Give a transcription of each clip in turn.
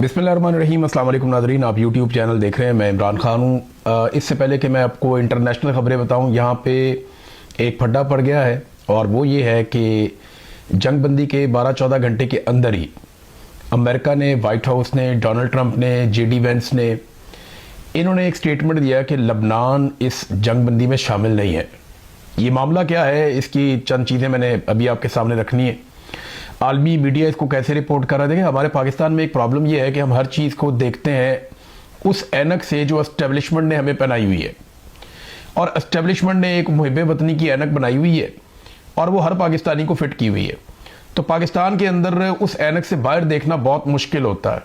बिस्मिल्लाहिर्रहमानिर्रहीम। अस्सलाम वालेकुम नाज़रीन, आप यूट्यूब चैनल देख रहे हैं। मैं इमरान खान हूँ। इससे पहले कि मैं आपको इंटरनेशनल ख़बरें बताऊँ, यहाँ पे एक फड्डा पड़ गया है और वो ये है कि जंगबंदी के 12-14 घंटे के अंदर ही अमेरिका ने, वाइट हाउस ने, डोनाल्ड ट्रंप ने, जेडी वेंस ने, इन्होंने एक स्टेटमेंट दिया कि लबनान इस जंगबंदी में शामिल नहीं है। ये मामला क्या है, इसकी चंद चीज़ें मैंने अभी आपके सामने रखनी है। आलमी मीडिया इसको कैसे रिपोर्ट कर रहा है। देखिए, हमारे पाकिस्तान में एक प्रॉब्लम यह है कि हम हर चीज़ को देखते हैं उस ऐनक से जो एस्टेब्लिशमेंट ने हमें पहनाई हुई है, और एस्टेब्लिशमेंट ने एक मुहिब वतनी की ऐनक बनाई हुई है और वो हर पाकिस्तानी को फिट की हुई है। तो पाकिस्तान के अंदर उस ऐनक से बाहर देखना बहुत मुश्किल होता है,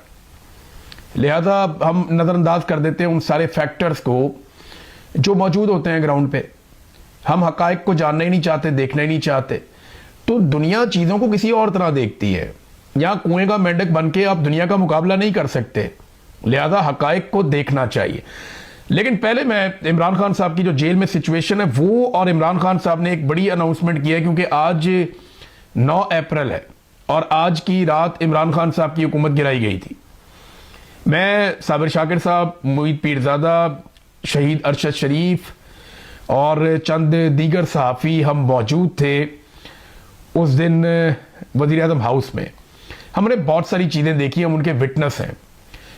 लिहाजा हम नज़रअंदाज कर देते हैं उन सारे फैक्टर्स को जो मौजूद होते हैं ग्राउंड पे। हम हकायक को जानना ही नहीं चाहते, देखना ही नहीं चाहते। तो दुनिया चीज़ों को किसी और तरह देखती है। यहाँ कुएं का मेंढक बन के आप दुनिया का मुकाबला नहीं कर सकते, लिहाजा हकायक को देखना चाहिए। लेकिन पहले मैं इमरान खान साहब की जो जेल में सिचुएशन है वो, और इमरान खान साहब ने एक बड़ी अनाउंसमेंट की है, क्योंकि आज 9 अप्रैल है और आज की रात इमरान खान साहब की हुकूमत गिराई गई थी। मैं, साबिर शाकिर साहब, मोईद पीरजादा, शहीद अरशद शरीफ और चंद दीगर सहाफ़ी हम मौजूद थे उस दिन वज़ीर आज़म हाउस में। हमने बहुत सारी चीज़ें देखी, हम उनके विटनेस हैं,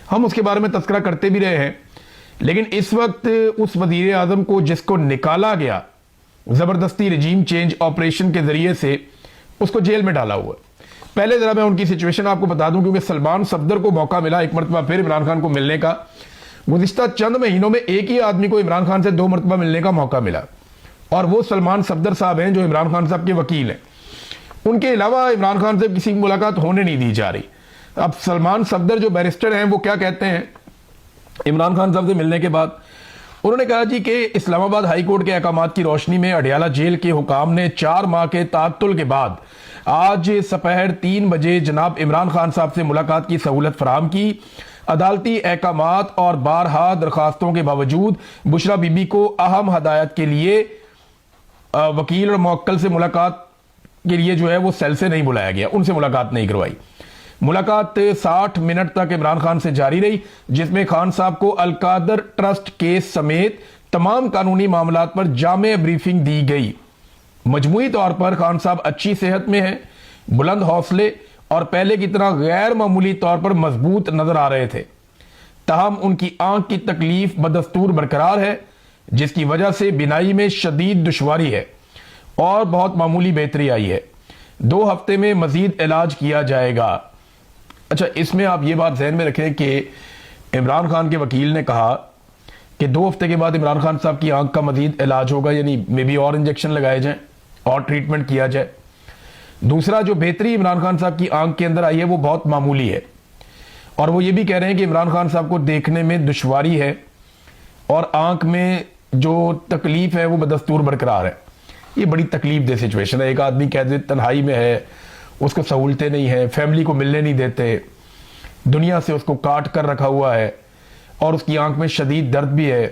हम उसके बारे में तज़किरा करते भी रहे हैं। लेकिन इस वक्त उस वज़ीर आज़म को जिसको निकाला गया ज़बरदस्ती रजीम चेंज ऑपरेशन के ज़रिए से, उसको जेल में डाला हुआ। पहले ज़रा मैं उनकी सिचुएशन आपको बता दूं, क्योंकि सलमान सफदर को मौका मिला एक मरतबा फिर इमरान खान को मिलने का। गुज़िश्ता चंद महीनों में एक ही आदमी को इमरान खान से 2 मरतबा मिलने का मौका मिला, और वो सलमान सफदर साहब हैं जो इमरान खान साहब के वकील हैं। उनके अलावा इमरान खान से किसी की मुलाकात होने नहीं दी जा रही। अब सलमान सफदर जो बैरिस्टर हैं वो क्या कहते हैं इमरान खान साहब से मिलने के बाद? उन्होंने कहा जी कि इस्लामाबाद हाई कोर्ट के अहकामात की रोशनी में अडियाला जेल के हुकाम ने 4 माह के तातुल के बाद आज सपहर 3 बजे जनाब इमरान खान साहब से मुलाकात की सहूलत फराहम की। अदालती अहकामात और बारहा दरखास्तों के बावजूद बुशरा बीबी को अहम हदायत के लिए वकील और मुवक्किल से मुलाकात के लिए जो है वो सेल से नहीं बुलाया गया, उनसे मुलाकात नहीं करवाई। मुलाकात 60 मिनट तक इमरान खान से जारी रही, जिसमें खान साहब को अलकादर ट्रस्ट केस समेत तमाम कानूनी मामलात पर जामे ब्रीफिंग दी गई। मजमूई तौर पर खान साहब अच्छी सेहत में हैं, बुलंद हौसले और पहले की तरह गैर मामूली तौर पर मजबूत नजर आ रहे थे। ताहम उनकी आंख की तकलीफ बदस्तूर बरकरार है, जिसकी वजह से बिनाई में शदीद दुश्वारी है और बहुत मामूली बेहतरी आई है। 2 हफ्ते में मजीद इलाज किया जाएगा। अच्छा, इसमें आप ये बात जहन में रखें कि इमरान खान के वकील ने कहा कि 2 हफ्ते के बाद इमरान खान साहब की आंख का मजीद इलाज होगा, यानी मे बी और इंजेक्शन लगाए जाएं और ट्रीटमेंट किया जाए। दूसरा, जो बेहतरी इमरान खान साहब की आंख के अंदर आई है वो बहुत मामूली है, और वो ये भी कह रहे हैं कि इमरान खान साहब को देखने में दुश्वारी है और आंख में जो तकलीफ है वो बदस्तूर बरकरार है। ये बड़ी तकलीफ दे सिचुएशन है। एक आदमी कैद तन्हाई में है, उसको सहूलतें नहीं है, फैमिली को मिलने नहीं देते, दुनिया से उसको काट कर रखा हुआ है और उसकी आंख में शदीद दर्द भी है।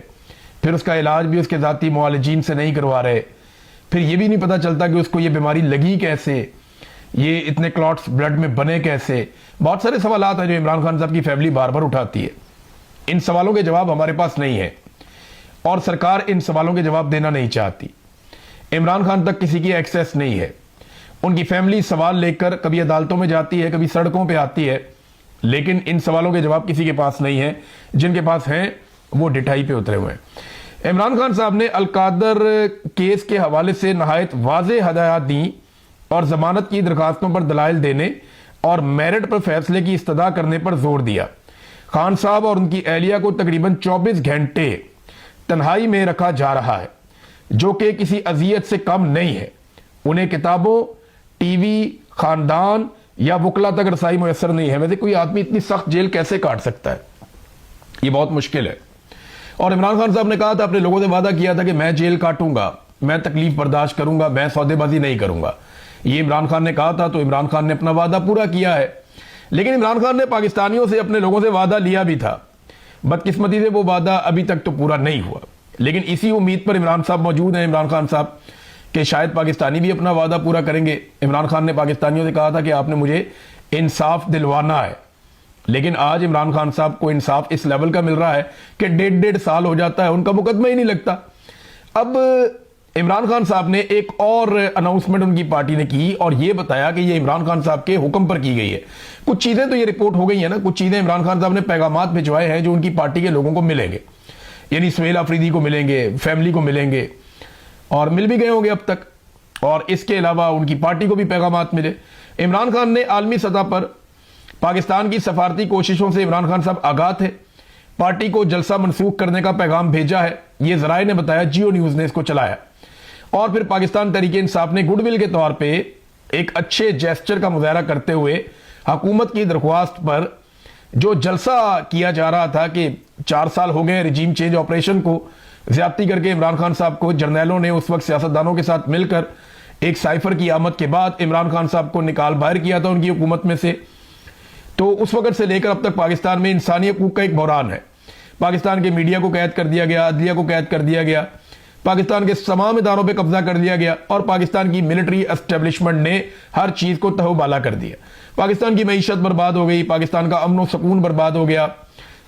फिर उसका इलाज भी उसके ज़ाती मुआलिजीन से नहीं करवा रहे। फिर ये भी नहीं पता चलता कि उसको ये बीमारी लगी कैसे, ये इतने क्लॉट्स ब्लड में बने कैसे। बहुत सारे सवालात हैं जो इमरान खान साहब की फैमिली बार बार उठाती है। इन सवालों के जवाब हमारे पास नहीं है और सरकार इन सवालों के जवाब देना नहीं चाहती। इमरान खान तक किसी की एक्सेस नहीं है। उनकी फैमिली सवाल लेकर कभी अदालतों में जाती है, कभी सड़कों पे आती है, लेकिन इन सवालों के जवाब किसी के पास नहीं है। जिनके पास हैं वो डिठाई पे उतरे हुए हैं। इमरान खान साहब ने अलकादर केस के हवाले से नहायत वाज़े हदायत दी और जमानत की दरखास्तों पर दलाइल देने और मेरिट पर फैसले की इस्तदा करने पर जोर दिया। खान साहब और उनकी एहलिया को तकरीबन 24 घंटे तन्हाई में रखा जा रहा है, जो कि किसी अजियत से कम नहीं है। उन्हें किताबों, टीवी, खानदान या वकला तक रसाई मुयसर नहीं है। वैसे कोई आदमी इतनी सख्त जेल कैसे काट सकता है, ये बहुत मुश्किल है। और इमरान खान साहब ने कहा था, अपने लोगों से वादा किया था कि मैं जेल काटूंगा, मैं तकलीफ बर्दाश्त करूंगा, मैं सौदेबाजी नहीं करूंगा। ये इमरान खान ने कहा था, तो इमरान खान ने अपना वादा पूरा किया है। लेकिन इमरान खान ने पाकिस्तानियों से, अपने लोगों से वादा लिया भी था। बदकिस्मती से वो वादा अभी तक तो पूरा नहीं हुआ। लेकिन इसी उम्मीद पर इमरान साहब मौजूद हैं, इमरान खान साहब, कि शायद पाकिस्तानी भी अपना वादा पूरा करेंगे। इमरान खान ने पाकिस्तानियों से कहा था कि आपने मुझे इंसाफ दिलवाना है, लेकिन आज इमरान खान साहब को इंसाफ इस लेवल का मिल रहा है कि 1.5 साल हो जाता है, उनका मुकदमा ही नहीं लगता। अब इमरान खान साहब ने एक और अनाउंसमेंट उनकी पार्टी ने की और यह बताया कि यह इमरान खान साहब के हुक्म पर की गई है। कुछ चीजें तो ये रिपोर्ट हो गई है ना, कुछ चीजें इमरान खान साहब ने पैगामात भिजवाए हैं जो उनकी पार्टी के लोगों को मिलेंगे, यानी सुहेल अफरीदी को मिलेंगे, फैमिली को मिलेंगे, और मिल भी गए होंगे अब तक। और इसके अलावा उनकी पार्टी को भी पैगामात मिले। इमरान खान ने आलमी सतह पर पाकिस्तान की सफारती कोशिशों से इमरान खान साहब आगाह थे, पार्टी को जलसा मनसूख करने का पैगाम भेजा है, यह जराए ने बताया, जियो न्यूज ने इसको चलाया। और फिर पाकिस्तान तहरीक इंसाफ ने गुडविल के तौर पे एक अच्छे जेस्चर का मुजाहरा करते हुए हुकूमत की दरख्वास्त पर जो जलसा किया जा रहा था कि 4 साल हो गए रिजीम चेंज ऑपरेशन को, ज्यादती करके इमरान खान साहब को जर्नैलों ने उस वक्त सियासतदानों के साथ मिलकर एक साइफर की आमद के बाद इमरान खान साहब को निकाल बाहर किया था उनकी हुकूमत में से। तो उस वक्त से लेकर अब तक पाकिस्तान में इंसानी हकूक का एक बहरान है। पाकिस्तान के मीडिया को कैद कर दिया गया, अदलिया को कैद कर दिया गया, पाकिस्तान के तमाम इदारों पर कब्जा कर लिया गया और पाकिस्तान की मिलिट्री एस्टेब्लिशमेंट ने हर चीज को तहबाला कर दिया। पाकिस्तान की मईशत बर्बाद हो गई, पाकिस्तान का अमन और सुकून बर्बाद हो गया,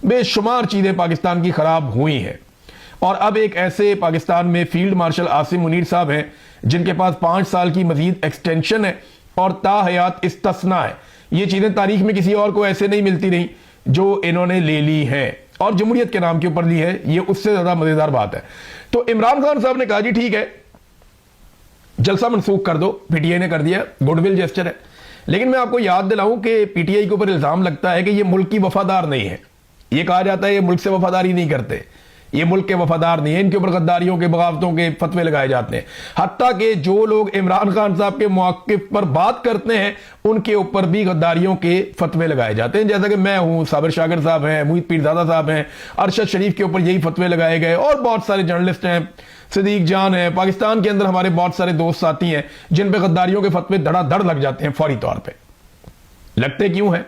बेशुमार चीजें पाकिस्तान की खराब हुई हैं। और अब एक ऐसे पाकिस्तान में फील्ड मार्शल आसिम मुनीर साहब हैं जिनके पास 5 साल की मजीद एक्सटेंशन है और ताहयात इस्तिस्ना है। ये चीजें तारीख में किसी और को ऐसे नहीं मिलती रही जो इन्होंने ले ली है और जमहूरियत के नाम के ऊपर ली है। ये उससे ज्यादा मजेदार बात है। तो इमरान खान साहब ने कहा जी ठीक है, जलसा मनसूख कर दो, पीटीआई ने कर दिया, गुडविल जेस्चर है। लेकिन मैं आपको याद दिलाऊं कि पीटीआई के ऊपर इल्जाम लगता है कि ये मुल्क की वफादार नहीं है। ये कहा जाता है ये मुल्क से वफादारी नहीं करते, ये मुल्क के वफादार नहीं है, इनके ऊपर गद्दारियों के, बगावतों के फतवे लगाए जाते हैं। हत्ता कि जो लोग इमरान खान साहब के मौक़िफ़ पर बात करते हैं उनके ऊपर भी गद्दारियों के फतवे लगाए जाते हैं। जैसा कि मैं हूं, साबिर शागिर साहब हैं, मुईद पीरजादा साहब हैं, अरशद शरीफ के ऊपर यही फतवे लगाए गए और बहुत सारे जर्नलिस्ट हैं, सिद्दीक जान है, पाकिस्तान के अंदर हमारे बहुत सारे दोस्त साथी हैं जिन पे गद्दारियों के फतवे धड़ाधड़ लग जाते हैं फौरी तौर पर। लगते क्यों है?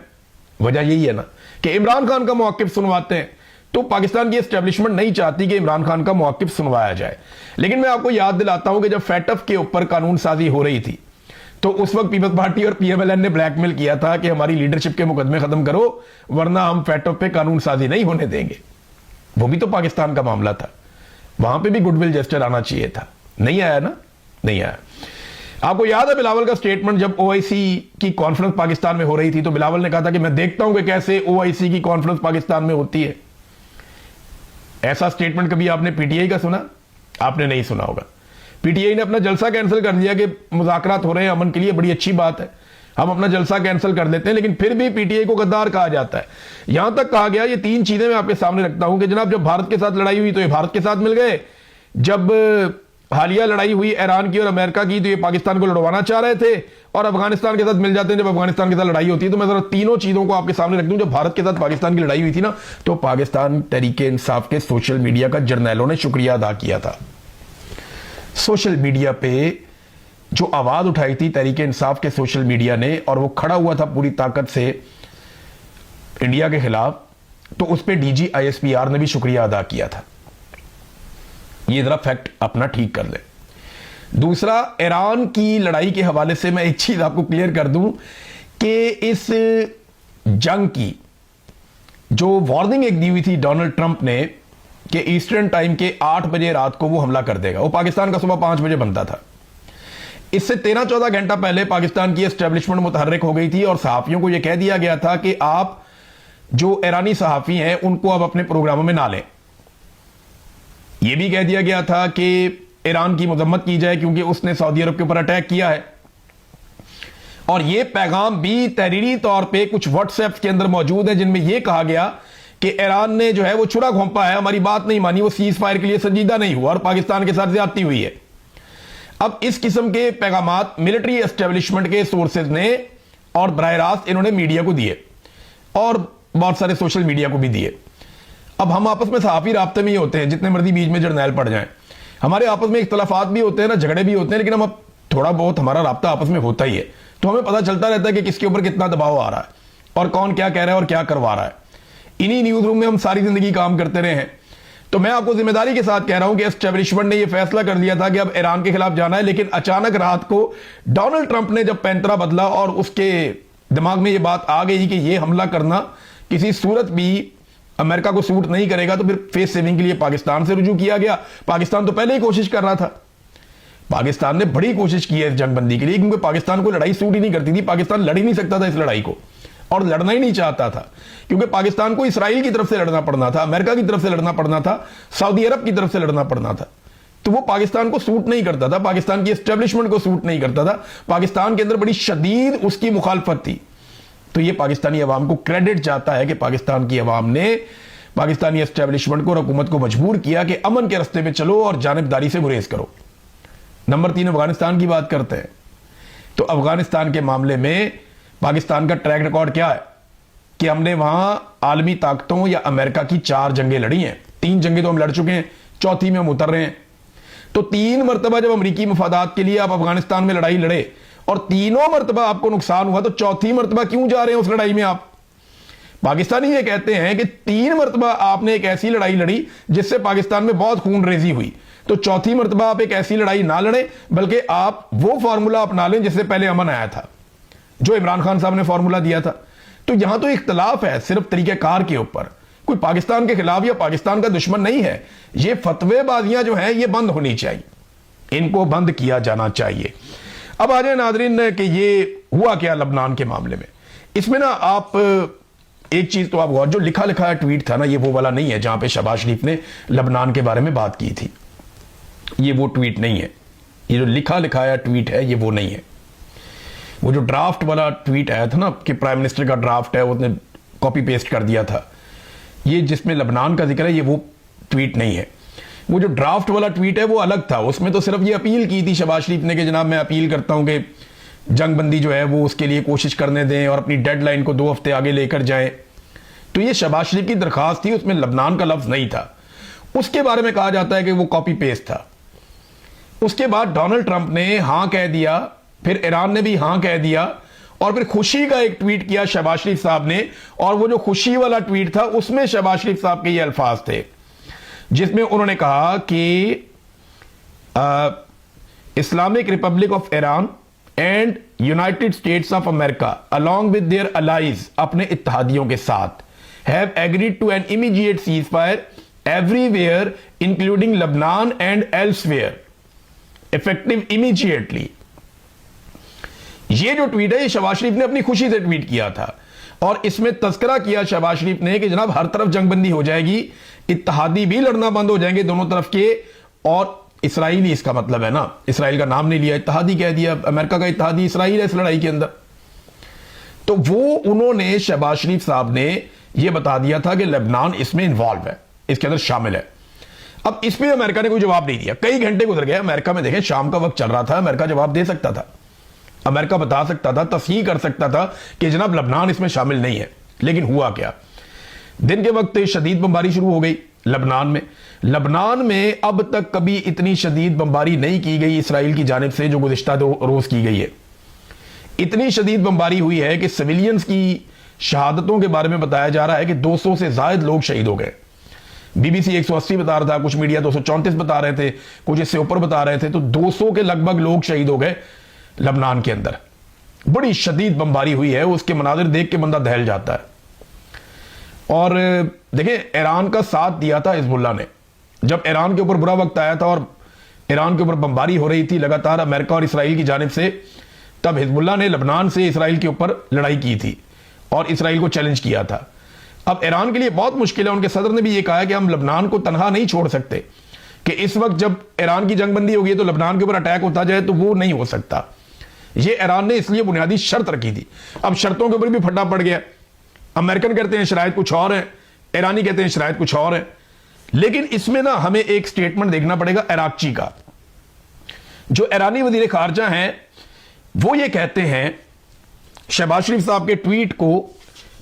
वजह यही है ना कि इमरान खान का मौक़िफ़ सुनवाते हैं तो पाकिस्तान की एस्टेब्लिशमेंट नहीं चाहती कि इमरान खान का मौक़िफ़ सुनवाया जाए। लेकिन मैं आपको याद दिलाता हूं कि जब फैटफ के ऊपर कानून साजी हो रही थी तो उस वक्त पीपल्स पार्टी और पीएमएलएन ने ब्लैकमेल किया था कि हमारी लीडरशिप के मुकदमे खत्म करो वरना हम फैटफ पे कानून साजी नहीं होने देंगे। वो भी तो पाकिस्तान का मामला था, वहां पर भी गुडविल जेस्चर आना चाहिए था, नहीं आया ना, नहीं आया। आपको याद है बिलावल का स्टेटमेंट जब ओआईसी की कॉन्फ्रेंस पाकिस्तान में हो रही थी तो बिलावल ने कहा था कि मैं देखता हूं कि कैसे ओआईसी की कॉन्फ्रेंस पाकिस्तान में होती है। ऐसा स्टेटमेंट कभी आपने पीटीआई का सुना? आपने नहीं सुना होगा। पीटीआई ने अपना जलसा कैंसिल कर दिया कि मुज़ाकरात हो रहे हैं अमन के लिए, बड़ी अच्छी बात है, हम अपना जलसा कैंसिल कर देते हैं, लेकिन फिर भी पीटीआई को गद्दार कहा जाता है। यहां तक कहा गया, ये 3 चीजें मैं आपके सामने रखता हूं कि जनाब जब भारत के साथ लड़ाई हुई तो ये भारत के साथ मिल गए, जब हालिया लड़ाई हुई ईरान की और अमेरिका की तो ये पाकिस्तान को लड़वाना चाह रहे थे, और अफगानिस्तान के साथ मिल जाते हैं जब अफगानिस्तान के साथ लड़ाई होती है। तो मैं जरा तीनों चीजों को आपके सामने रख दूं। जब भारत के साथ पाकिस्तान की लड़ाई हुई थी ना तो पाकिस्तान तहरीक इंसाफ के सोशल मीडिया का जर्नैलों ने शुक्रिया अदा किया था। सोशल मीडिया पे जो आवाज उठाई थी तहरीक इंसाफ के सोशल मीडिया ने, और वो खड़ा हुआ था पूरी ताकत से इंडिया के खिलाफ, तो उस पर डीजी आईएसपीआर ने भी शुक्रिया अदा किया था। ये जरा फैक्ट अपना ठीक कर ले। दूसरा, ईरान की लड़ाई के हवाले से मैं एक चीज आपको क्लियर कर दूं कि इस जंग की जो वार्निंग एक दी हुई थी डोनाल्ड ट्रंप ने कि ईस्टर्न टाइम के 8 बजे रात को वो हमला कर देगा, वो पाकिस्तान का सुबह 5 बजे बनता था। इससे 13-14 घंटा पहले पाकिस्तान की एस्टेब्लिशमेंट मुतहर्रिक हो गई थी और सहाफियों को यह कह दिया गया था कि आप जो ईरानी सहाफी हैं उनको अब अपने प्रोग्रामों में ना लें। यह भी कह दिया गया था कि ईरान की मजम्मत की जाए क्योंकि उसने सऊदी अरब के ऊपर अटैक किया है। और यह पैगाम भी तहरीरी तौर पे कुछ व्हाट्सएप के अंदर मौजूद है जिनमें यह कहा गया कि ईरान ने जो है वो छुरा घोंपा है, हमारी बात नहीं मानी, वो सीज फायर के लिए संजीदा नहीं हुआ और पाकिस्तान के साथ ज्यादती हुई है। अब इस किस्म के पैगामात मिलिट्री एस्टेब्लिशमेंट के सोर्सेज ने और बराह रास्त इन्होंने मीडिया को दिए और बहुत सारे सोशल मीडिया को भी दिए। अब हम आपस में सहाफी राब्ते में ही होते हैं, जितने मर्जी बीच में जर्नैल पड़ जाएं, हमारे आपस में इख्तलाफात भी होते हैं ना, झगड़े भी होते हैं, लेकिन हम अब थोड़ा बहुत हमारा राब्ता आपस में होता ही है, तो हमें पता चलता रहता है कि किसके ऊपर कितना दबाव आ रहा है और कौन क्या कह रहा है और क्या करवा रहा है। इन्हीं न्यूज रूम में हम सारी जिंदगी काम करते रहे हैं। तो मैं आपको जिम्मेदारी के साथ कह रहा हूं कि एस्टेब्लिशमेंट ने यह फैसला कर लिया था कि अब ईरान के खिलाफ जाना है, लेकिन अचानक रात को डोनाल्ड ट्रंप ने जब पैंतरा बदला और उसके दिमाग में यह बात आ गई कि यह हमला करना किसी सूरत भी अमेरिका को सूट नहीं करेगा तो फिर फेस सेविंग के लिए पाकिस्तान से रुजू किया गया। पाकिस्तान तो पहले ही कोशिश कर रहा था, पाकिस्तान ने बड़ी कोशिश की है जंगबंदी के लिए, क्योंकि पाकिस्तान को लड़ाई सूट ही नहीं करती थी। पाकिस्तान लड़ ही नहीं सकता था इस लड़ाई को, और लड़ना ही नहीं चाहता था, क्योंकि पाकिस्तान को इसराइल की तरफ से लड़ना पड़ना था, अमेरिका की तरफ से लड़ना पड़ना था, सऊदी अरब की तरफ से लड़ना पड़ना था। तो वो पाकिस्तान को सूट नहीं करता था, पाकिस्तान की एस्टेब्लिशमेंट को सूट नहीं करता था। पाकिस्तान के अंदर बड़ी शदीद उसकी मुखालफत थी। तो ये पाकिस्तानी अवाम को क्रेडिट जाता है कि पाकिस्तान की अवाम ने पाकिस्तानी एस्टेब्लिशमेंट को और हुकूमत को मजबूर किया कि अमन के रास्ते पे चलो और जानिबदारी से गुरेज करो। नंबर 3, अफगानिस्तान की बात करते हैं। तो अफगानिस्तान के मामले में पाकिस्तान का ट्रैक रिकॉर्ड क्या है कि हमने वहां आलमी ताकतों या अमेरिका की 4 जंगें लड़ी हैं। 3 जंगें तो हम लड़ चुके हैं, चौथी में हम उतर रहे हैं। तो 3 मरतबा जब अमरीकी मफादात के लिए आप अफगानिस्तान में लड़ाई लड़े और तीनों मरतबा आपको नुकसान हुआ, तो चौथी मरतबा क्यों जा रहे हैं उस लड़ाई में आप? पाकिस्तानी ये कहते हैं कि 3 मरतबा आपने एक ऐसी लड़ाई लड़ी जिससे पाकिस्तान में बहुत खून रेजी हुई, तो चौथी मरतबा आप एक ऐसी लड़ाई ना लड़े, बल्कि आप वो फार्मूला अपना लें जिससे पहले अमन आया था, जो इमरान खान साहब ने फार्मूला दिया था। तो यहां तो इख्तलाफ है सिर्फ तरीकेकार के ऊपर, कोई पाकिस्तान के खिलाफ या पाकिस्तान का दुश्मन नहीं है। ये फतवेबाजियां जो हैं ये बंद होनी चाहिए, इनको बंद किया जाना चाहिए। अब आ जाए नादरीन कि ये हुआ क्या लबनान के मामले में। इसमें ना आप एक चीज तो आप गौर, जो लिखा लिखा ट्वीट था ना, ये वो वाला नहीं है जहां पे शहबाज शरीफ ने लबनान के बारे में बात की थी, ये वो ट्वीट नहीं है। ये जो लिखा लिखाया ट्वीट है ये वो नहीं है। वो जो ड्राफ्ट वाला ट्वीट आया था ना कि प्राइम मिनिस्टर का ड्राफ्ट है, उसने कॉपी पेस्ट कर दिया था, ये जिसमें लबनान का जिक्र है ये वो ट्वीट नहीं है। वो जो ड्राफ्ट वाला ट्वीट है वो अलग था, उसमें तो सिर्फ ये अपील की थी शहबाज शरीफ ने कि जनाब मैं अपील करता हूं कि जंगबंदी जो है वो उसके लिए कोशिश करने दें और अपनी डेडलाइन को 2 हफ्ते आगे लेकर जाएं। तो ये शहबाज शरीफ की दरखास्त थी, उसमें लबनान का लफ्ज नहीं था। उसके बारे में कहा जाता है कि वो कॉपी पेस्ट था। उसके बाद डोनाल्ड ट्रंप ने हां कह दिया, फिर ईरान ने भी हां कह दिया, और फिर खुशी का एक ट्वीट किया शहबाज शरीफ साहब ने, और वो जो खुशी वाला ट्वीट था उसमें शहबाज शरीफ साहब के ये अल्फाज थे जिसमें उन्होंने कहा कि Islamic republic of Iran and United States of America along with their allies, अपने इत्तेहादियों के साथ, have agreed to an immediate cease fire everywhere including लबनान एंड एल्सवेयर इफेक्टिव इमीडिएटली। ये जो ट्वीट है ये शहबाज शरीफ ने अपनी खुशी से ट्वीट किया था, और इसमें तस्करा किया शहबाज शरीफ ने कि जनाब हर तरफ जंगबंदी हो जाएगी, इत्तेहादी भी लड़ना बंद हो जाएंगे दोनों तरफ के, और इसराइली इसका मतलब है ना, इसराइल का नाम नहीं लिया, इत्तेहादी कह दिया, अमेरिका का इत्तेहादी इसराइल है इस लड़ाई के अंदर। तो वो उन्होंने शहबाज शरीफ साहब ने यह बता दिया था कि लेबनान इसमें इन्वॉल्व है, इसके अंदर शामिल है। अब इस पर अमेरिका ने कोई जवाब नहीं दिया, कई घंटे गुजर गए। अमेरिका में देखें शाम का वक्त चल रहा था, अमेरिका जवाब दे सकता था, अमेरिका बता सकता था, तस्हीह कर सकता था कि जनाब लबनान इसमें शामिल नहीं है। लेकिन हुआ क्या, दिन के वक्त शदीद बमबारी शुरू हो गई लबनान में। लबनान में अब तक कभी इतनी शदीद बमबारी नहीं की गई इसराइल की जानिब से जो गुज़िश्ता रोज की गई है। इतनी शदीद बमबारी हुई है कि सिविलियंस की शहादतों के बारे में बताया जा रहा है कि 200 से ज्यादा लोग शहीद हो गए। बीबीसी 180 बता रहा था, कुछ मीडिया 234 बता रहे थे, कुछ इससे ऊपर बता रहे थे। तो 200 के लगभग लोग शहीद हो गए लबनान के अंदर। बड़ी शदीद बमबारी हुई है, उसके मनाजिर देख के बंदा दहल जाता है। और देखें ईरान का साथ दिया था हिजबुल्लाह ने, जब ईरान के ऊपर बुरा वक्त आया था और ईरान के ऊपर बमबारी हो रही थी लगातार अमेरिका और इसराइल की जानिब से, तब हिजबुल्लाह ने लबनान से इसराइल के ऊपर लड़ाई की थी और इसराइल को चैलेंज किया था। अब ईरान के लिए बहुत मुश्किल है, उनके सदर ने भी यह कहा कि हम लबनान को तनहा नहीं छोड़ सकते, कि इस वक्त जब ईरान की जंगबंदी होगी तो लबनान के ऊपर अटैक होता जाए तो वो नहीं हो सकता। ये ईरान ने इसलिए बुनियादी शर्त रखी थी। अब शर्तों के ऊपर भी फटा पड़ गया, अमेरिकन कहते हैं शरायत कुछ और है, ईरानी कहते हैं शरायत कुछ और है। लेकिन इसमें ना हमें एक स्टेटमेंट देखना पड़ेगा इराक़ची का। जो ईरानी वजीर खारजा हैं वो ये कहते हैं, शहबाज शरीफ साहब के ट्वीट को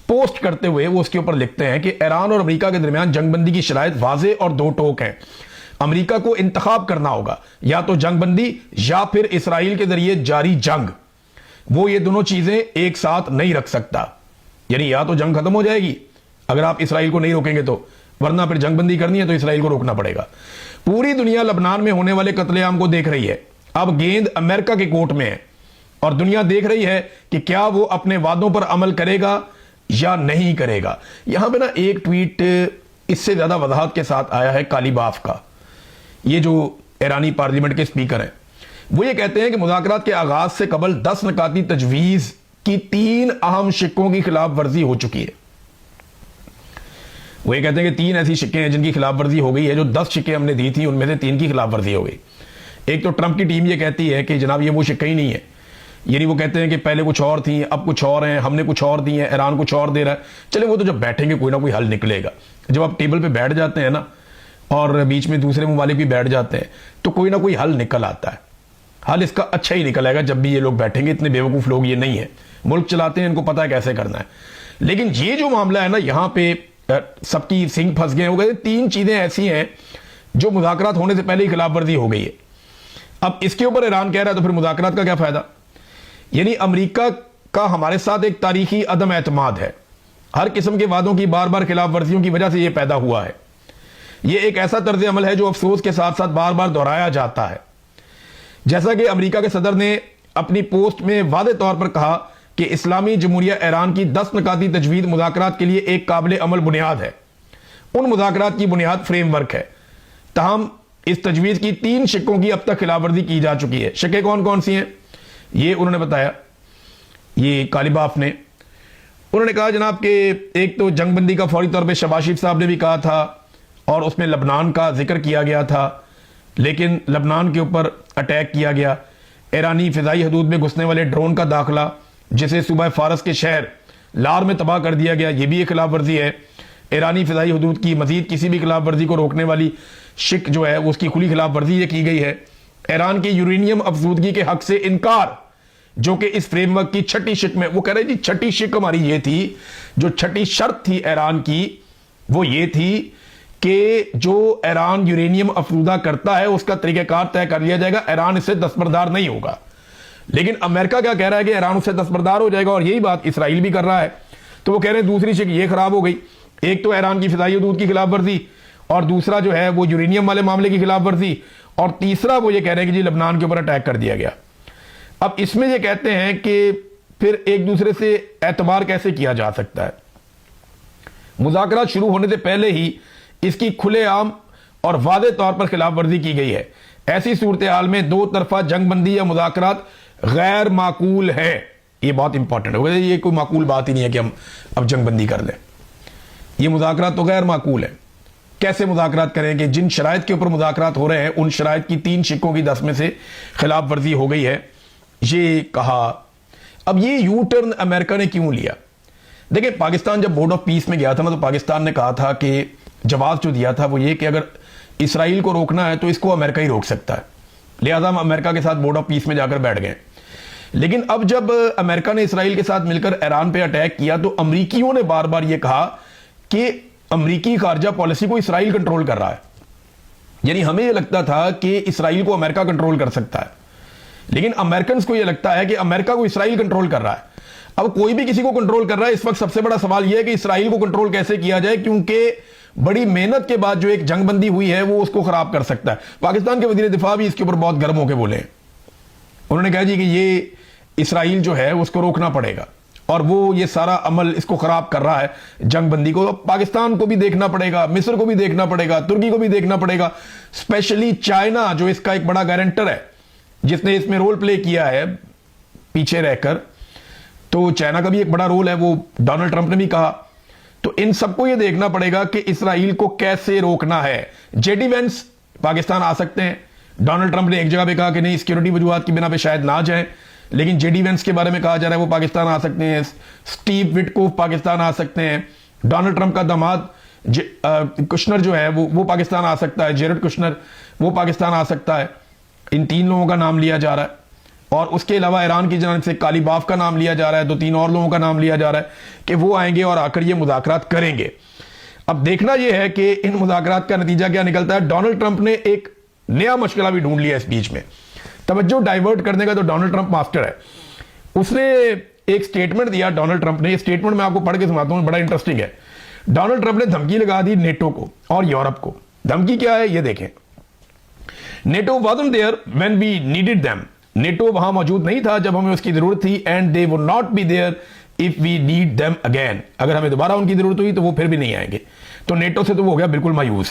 पोस्ट करते हुए वो उसके ऊपर लिखते हैं कि ईरान और अमेरिका के दरमियान जंगबंदी की शरायत वाज़े और दो टोक है। अमेरिका को इंतखाब करना होगा, या तो जंगबंदी या फिर इसराइल के जरिए जारी जंग। वो ये दोनों चीजें एक साथ नहीं रख सकता, यानी या तो जंग खत्म हो जाएगी अगर आप इसराइल को नहीं रोकेंगे तो, वरना फिर जंगबंदी करनी है तो इसराइल को रोकना पड़ेगा। पूरी दुनिया लबनान में होने वाले कत्लेआम को देख रही है। अब गेंद अमेरिका के कोर्ट में है और दुनिया देख रही है कि क्या वो अपने वादों पर अमल करेगा या नहीं करेगा। यहां पे ना एक ट्वीट इससे ज्यादा वजाहत के साथ आया है कालीबाफ का। ये जो ईरानी पार्लियामेंट के स्पीकर हैं वो ये कहते हैं कि मुज़ाकरात के आगाज से कबल 10 नकाती तजवीज़ की 3 अहम शिक्कों की खिलाफ वर्जी हो चुकी है। वो ये कहते हैं कि 3 ऐसी शिक्के हैं जिनकी खिलाफ वर्जी हो गई है। जो 10 शिक्के हमने दी थी उनमें से 3 की खिलाफ वर्जी हो गई। एक तो ट्रंप की टीम ये कहती है कि जनाब ये वो शिक्के ही नहीं है, यानी वो कहते हैं कि पहले कुछ और थी, अब कुछ और हैं, हमने कुछ और दी हैं, ईरान कुछ और दे रहा है। चले वो तो जब बैठेंगे कोई ना कोई हल निकलेगा। जब आप टेबल पे बैठ जाते हैं ना और बीच में दूसरे ममालिक भी बैठ जाते हैं तो कोई ना कोई हल निकल आता है। हल इसका अच्छा ही निकल आएगा जब भी ये लोग बैठेंगे। इतने बेवकूफ़ लोग ये नहीं है, मुल्क चलाते हैं, इनको पता है कैसे करना है। लेकिन ये जो मामला है ना, यहाँ पे सबकी सिंह फंस गए। वो कहते 3 चीज़ें ऐसी हैं जो मुज़ाकरात होने से पहले ही खिलाफ वर्जी हो गई है। अब इसके ऊपर ईरान कह रहा है तो फिर मुज़ाकरात का क्या फ़ायदा। यानी अमेरिका का हमारे साथ एक तारीखी अदम एतमाद है। हर किस्म के वादों की बार बार खिलाफ वर्जियों की वजह से यह पैदा हुआ है। यह एक ऐसा तर्ज अमल है जो अफसोस के साथ साथ बार बार दोहराया जाता है। जैसा कि अमेरिका के सदर ने अपनी पोस्ट में वादे तौर पर कहा कि इस्लामी जमहूरिया ईरान की 10 नकाती तजवीज़ मुज़ाकरात के लिए एक काबिल अमल बुनियाद है। उन मुज़ाकरात की बुनियाद फ्रेमवर्क है। ताहम इस तजवीज़ की 3 शिक्कों की अब तक खिलाफ वर्जी की जा चुकी है। शिक्के कौन कौन सी हैं ये उन्होंने बताया, ये कालीबाफ ने। उन्होंने कहा जनाब कि एक तो जंगबंदी का फौरी तौर पे शहबाज शरीफ साहब ने भी कहा था और उसमें लबनान का जिक्र किया गया था, लेकिन लबनान के ऊपर अटैक किया गया। ईरानी फ़िज़ाई हदूद में घुसने वाले ड्रोन का दाखिला जिसे सूबा फारस के शहर लार में तबाह कर दिया गया, ये भी एक खिलाफ वर्जी है। ईरानी फ़िज़ाई हदूद की मजीद किसी भी खिलाफ वर्जी को रोकने वाली शिक जो है उसकी खुली खिलाफ वर्जी ये की गई है। ईरान की यूरेनियम अफजूदगी के हक से इनकार, जो कि इस फ्रेमवर्क की 6ठी शिक में, वो कह रहे जी 6ठी शिक हमारी ये थी, जो 6ठी शर्त थी ईरान की वो ये थी कि जो ईरान यूरेनियम अफरूदा करता है उसका तरीक़ाकार तय कर लिया जाएगा, ईरान इससे दस्तबरदार नहीं होगा। लेकिन अमेरिका क्या कह रहा है कि ईरान उससे दस्तबरदार हो जाएगा, और यही बात इसराइल भी कर रहा है। तो वो कह रहे हैं दूसरी शिक ये खराब हो गई। एक तो ईरान की फ़िज़ाई हदूद की खिलाफ वर्जी, और दूसरा जो है वो यूरेनियम वाले मामले की खिलाफ वर्जी, और तीसरा वो ये कह रहे हैं कि जी लबनान के ऊपर अटैक कर दिया गया। अब इसमें ये कहते हैं कि फिर एक दूसरे से एतबार कैसे किया जा सकता है। मुज़ाकरात शुरू होने से पहले ही इसकी खुलेआम और वाज़े तौर पर खिलाफ वर्जी की गई है। ऐसी सूरत हाल में 2 तरफा जंगबंदी या मुज़ाकरात गैर माकूल है। ये बहुत इंपॉर्टेंट है, ये कोई माकूल बात ही नहीं है कि हम अब जंगबंदी कर लें। ये मुज़ाकरात तो गैर माकूल है। कैसे मुज़ाकरात करेंगे? जिन शराइत के ऊपर मुज़ाकरात हो रहे हैं उन शराइत की 3 शिक्कों की 10 में से खिलाफ वर्जी हो गई है, ये कहा। अब ये यू टर्न अमेरिका ने क्यों लिया? देखिए, पाकिस्तान जब बोर्ड ऑफ पीस में गया था ना, तो पाकिस्तान ने कहा था कि जवाब जो दिया था वो ये कि अगर इसराइल को रोकना है तो इसको अमेरिका ही रोक सकता है, लिहाजा हम अमेरिका के साथ बोर्ड ऑफ पीस में जाकर बैठ गए। लेकिन अब जब अमेरिका ने इसराइल के साथ मिलकर ईरान पे अटैक किया तो अमरीकियों ने बार बार ये कहा कि अमरीकी खारजा पॉलिसी को इसराइल कंट्रोल कर रहा है। यानी हमें यह लगता था कि इसराइल को अमेरिका कंट्रोल कर सकता है, लेकिन अमेरिकन को यह लगता है कि अमेरिका को इसराइल कंट्रोल कर रहा है। अब कोई भी किसी को कंट्रोल कर रहा है, इस वक्त सबसे बड़ा सवाल यह है कि इसराइल को कंट्रोल कैसे किया जाए, क्योंकि बड़ी मेहनत के बाद जो एक जंगबंदी हुई है वो उसको खराब कर सकता है। पाकिस्तान के वजीर दिफा भी इसके ऊपर बहुत गर्म होकर बोले। उन्होंने कहा जी कि ये इसराइल जो है उसको रोकना पड़ेगा, और वो ये सारा अमल इसको खराब कर रहा है जंगबंदी को। पाकिस्तान को भी देखना पड़ेगा, मिस्र को भी देखना पड़ेगा, तुर्की को भी देखना पड़ेगा, स्पेशली चाइना जो इसका एक बड़ा गारंटर है, जिसने इसमें रोल प्ले किया है पीछे रहकर। तो चाइना का भी एक बड़ा रोल है, वो डोनाल्ड ट्रंप ने भी कहा। तो इन सबको ये देखना पड़ेगा कि इसराइल को कैसे रोकना है। जेडी वेंस पाकिस्तान आ सकते हैं। डोनाल्ड ट्रंप ने एक जगह पे कहा कि नहीं, सिक्योरिटी वजूहात की बिना पे शायद ना जाए, लेकिन जेडी वेंस के बारे में कहा जा रहा है वो पाकिस्तान आ सकते हैं। स्टीव विटकोफ पाकिस्तान आ सकते हैं। डोनाल्ड ट्रंप का दामाद कुशनर जो है वो पाकिस्तान आ सकता है। जेरेड कुशनर वो पाकिस्तान आ सकता है। इन 3 लोगों का नाम लिया जा रहा है, और उसके अलावा ईरान की जानिब से कालीबाफ का नाम लिया जा रहा है। 2-3 और लोगों का नाम लिया जा रहा है कि वो आएंगे और आकर ये मुज़ाकरात करेंगे। अब देखना यह है कि इन मुज़ाकरात का नतीजा क्या निकलता है। डोनाल्ड ट्रंप ने एक नया मशगला भी ढूंढ लिया इस बीच में, तवज्जो डाइवर्ट करने का। तो डोनाल्ड ट्रंप मास्टर है। उसने एक स्टेटमेंट दिया, डोनाल्ड ट्रंप ने। स्टेटमेंट मैं आपको पढ़ के सुनाता हूं, बड़ा इंटरेस्टिंग है। डोनाल्ड ट्रंप ने धमकी लगा दी नेटो को और यूरोप को। धमकी क्या है ये देखें। NATO wasn't there when we needed them. NATO वहां मौजूद नहीं था जब हमें उसकी जरूरत थी, and they would not be there if we need them again, अगर हमें दोबारा उनकी जरूरत हुई तो वो फिर भी नहीं आएंगे। तो नेटो से तो वो हो गया बिल्कुल मायूस।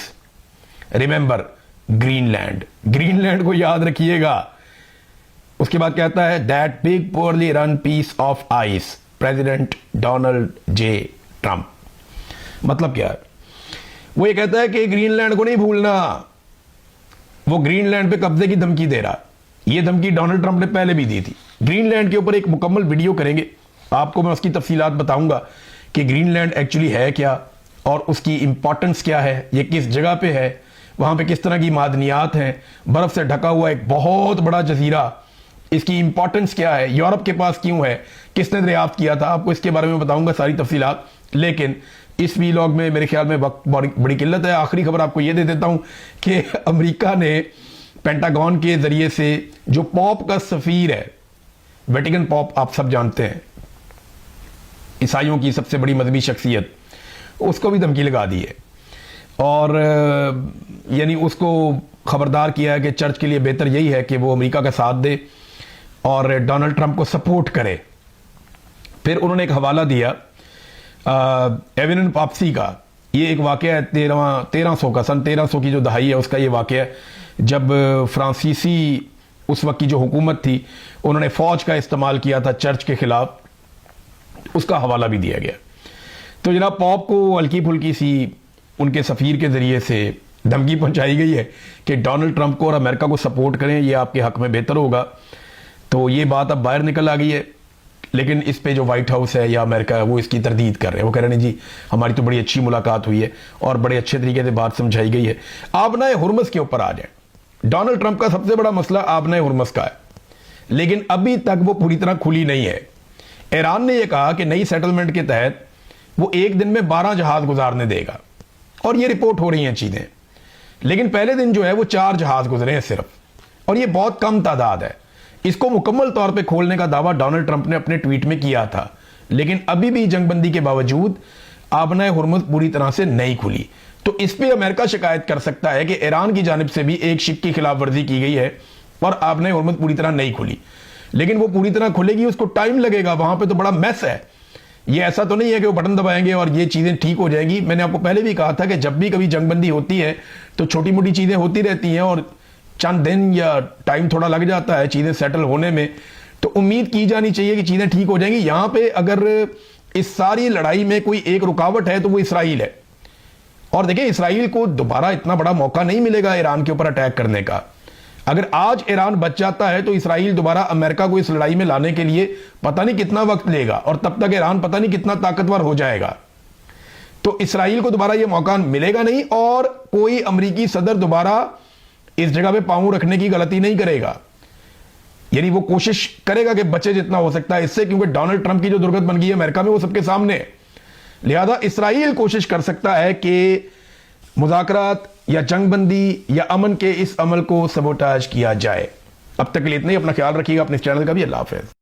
रिमेंबर ग्रीनलैंड, ग्रीनलैंड को याद रखिएगा। उसके बाद कहता है that big poorly run piece of ice, president Donald J Trump. मतलब क्या है? वो ये कहता है कि ग्रीनलैंड को नहीं भूलना, वो ग्रीनलैंड पे कब्जे की धमकी दे रहा। ये धमकी डोनाल्ड ट्रंप ने पहले भी दी थी। ग्रीनलैंड के ऊपर एक मुकम्मल वीडियो करेंगे, आपको मैं उसकी तफसीलात बताऊंगा कि ग्रीनलैंड एक्चुअली है क्या और उसकी इंपॉर्टेंस क्या है, ये किस जगह पे है, वहां पे किस तरह की मादनियात हैं, बर्फ से ढका हुआ एक बहुत बड़ा जजीरा, इसकी इंपॉर्टेंस क्या है, यूरोप के पास क्यों है, किसने दरियाफ्त किया था, आपको इसके बारे में बताऊंगा सारी तफसीलात। लेकिन इस वीलॉग में मेरे ख्याल में वक्त बड़ी किल्लत है। आखिरी खबर आपको यह दे देता हूं कि अमेरिका ने पेंटागन के जरिए से जो पॉप का सफीर है, वेटिकन पॉप आप सब जानते हैं, ईसाइयों की सबसे बड़ी मजहबी शख्सियत, उसको भी धमकी लगा दी है और यानी उसको खबरदार किया है कि चर्च के लिए बेहतर यही है कि वो अमेरिका का साथ दे और डोनाल्ड ट्रंप को सपोर्ट करे। फिर उन्होंने एक हवाला दिया एविन पापसी का। ये एक वाकया है 1300 का, सन 1300 की जो दहाई है उसका ये वाकया है, जब फ्रांसीसी उस वक्त की जो हुकूमत थी उन्होंने फौज का इस्तेमाल किया था चर्च के खिलाफ, उसका हवाला भी दिया गया। तो जनाब पॉप को हल्की फुल्की सी उनके सफीर के जरिए से धमकी पहुंचाई गई है कि डोनाल्ड ट्रंप को और अमेरिका को सपोर्ट करें, ये आपके हक में बेहतर होगा। तो ये बात अब बाहर निकल आ गई है, लेकिन इस पे जो व्हाइट हाउस है या अमेरिका है वो इसकी तरदीद कर रहे हैं। वो कह रहे हैं जी हमारी तो बड़ी अच्छी मुलाकात हुई है और बड़े अच्छे तरीके से बात समझाई गई है। आबनाए हुर्मस के ऊपर आ जाए, डोनाल्ड ट्रंप का सबसे बड़ा मसला आबनाए हुर्मस का है, लेकिन अभी तक वो पूरी तरह खुली नहीं है। ईरान ने यह कहा कि नई सेटलमेंट के तहत वो एक दिन में 12 जहाज गुजारने देगा और ये रिपोर्ट हो रही हैं चीजें, लेकिन पहले दिन जो है वो 4 जहाज गुजरे हैं सिर्फ, और ये बहुत कम तादाद है। इसको मुकम्मल तौर पे खोलने का दावा डोनाल्ड ट्रंप ने अपने ट्वीट में किया था, लेकिन अभी भी जंगबंदी के बावजूद आबनाए हुर्मुज पूरी तरह से नहीं खुली। तो इस पे अमेरिका शिकायत कर सकता है कि ईरान की जानिब से भी एक शिप की खिलाफ वर्जी की गई है और आबनाए हुर्मुज पूरी तरह नहीं खुली। लेकिन वो पूरी तरह खुलेगी, उसको टाइम लगेगा, वहां पे तो बड़ा मैस है। ये ऐसा तो नहीं है कि वो बटन दबाएंगे और ये चीजें ठीक हो जाएंगी। मैंने आपको पहले भी कहा था कि जब भी कभी जंगबंदी होती है तो छोटी मोटी चीजें होती रहती हैं और चंद दिन या टाइम थोड़ा लग जाता है चीजें सेटल होने में। तो उम्मीद की जानी चाहिए कि चीजें ठीक हो जाएंगी। यहां पे अगर इस सारी लड़ाई में कोई एक रुकावट है तो वो इसराइल है। और देखिए इसराइल को दोबारा इतना बड़ा मौका नहीं मिलेगा ईरान के ऊपर अटैक करने का। अगर आज ईरान बच जाता है तो इसराइल दोबारा अमेरिका को इस लड़ाई में लाने के लिए पता नहीं कितना वक्त लेगा और तब तक ईरान पता नहीं कितना ताकतवर हो जाएगा। तो इसराइल को दोबारा यह मौका मिलेगा नहीं और कोई अमेरिकी सदर दोबारा इस जगह पे पांव रखने की गलती नहीं करेगा। यानी वो कोशिश करेगा कि बचे जितना हो सकता है इससे, क्योंकि डोनाल्ड ट्रंप की जो दुर्गत बन गई है अमेरिका में वो सबके सामने है। लिहाजा इसराइल कोशिश कर सकता है कि मुज़ाकरात या जंगबंदी या अमन के इस अमल को सबोटाज किया जाए। अब तक के लिए इतना ही। अपना ख्याल रखिएगा, अपने चैनल का भी। अल्लाह हाफ़िज़।